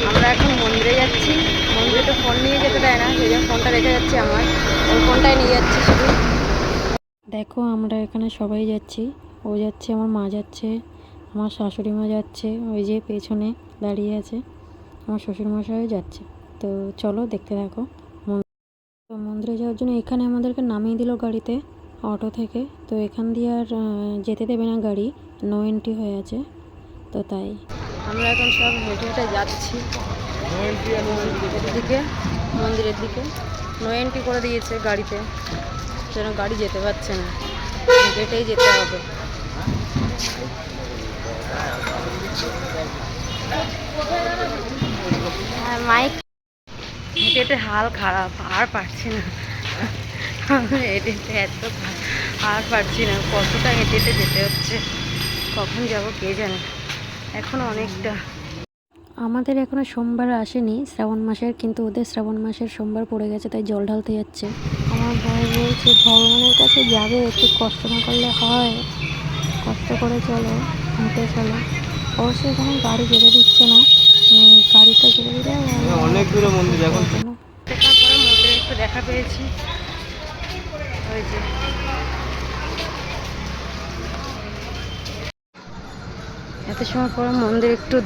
আমরা এখন মন্দিরে যাচ্ছি। মন্দিরে তো ফোন নিয়ে যেতে দেয় না, সেই জন্য ফোনটা রেখে যাচ্ছি আমার, ওই ফোনটাই নিয়ে যাচ্ছি শুধু। দেখো আমরা এখানে সবাই যাচ্ছি, ও যাচ্ছে, আমার মা যাচ্ছে, আমার শাশুড়ি মা যাচ্ছে, ওই যে পেছনে দাঁড়িয়ে আছে আমার শ্বশুরমশাইও যাচ্ছে। তো চলো দেখতে থাকো। তো মন্দিরে যাওয়ার জন্য এখানে আমাদেরকে নামিয়ে দিল গাড়িতে, অটো থেকে। তো এখান দিয়ে আর যেতে দেবে না গাড়ি, নো এন্ট্রি হয়ে আছে। তো তাই আমরা এখন সব হেঁটে হেঁটে যাচ্ছি দিকে, মন্দিরের দিকে। নো এন্ট্রি করে দিয়েছে গাড়িতে, যেন গাড়ি যেতে পারছে না, হেঁটেই যেতে হবে। আর মাইক হেঁটে হেঁটে হাল খারাপ, আর পারছি না হেঁটে হেঁটে এত আর পারছি না, কতটা হেঁটে হেঁটে যেতে হচ্ছে, কখন যাব কে জানে, এখন অনেকটা। আমাদের এখনো সোমবার আসেনি শ্রাবণ মাসের, কিন্তু ওদের শ্রাবণ মাসের সোমবার পড়ে গেছে, তাই জল ঢালতে যাচ্ছে। আমার ভাই বলছে ভগবানের কাছে যাবে, একটু কষ্ট না করলে হয়, কষ্ট করে চলো, হেঁটে চলো। অবশ্যই এখানে গাড়ি যেতে দিচ্ছে না, গাড়িটা যেতে দিলে অনেক দূরে মন্দির এখন। দেখার পরে মন্দিরে একটু দেখা পেয়েছি, ওই যে এত সময় পরে মন্দির একটু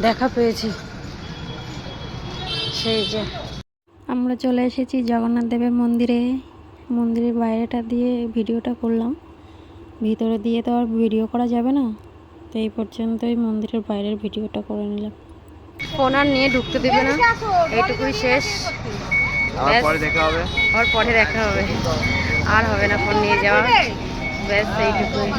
দেখা পেয়েছি, সেই যে আমরা চলে এসেছি জগন্নাথ দেবের মন্দিরে। মন্দিরের বাইরেটা দিয়ে ভিডিওটা করলাম, ভিতরে দিয়ে তো আর ভিডিও করা যাবে না, তো এই পর্যন্তই মন্দিরের বাইরের ভিডিওটা করে নিলাম। ফোন আর নিয়ে ঢুকতে দেবে না, এইটুকুই শেষ। পরে দেখা হবে, আর পরে দেখা হবে, আর হবে না ফোন নিয়ে যাওয়া, ব্যাস এইটুকুই।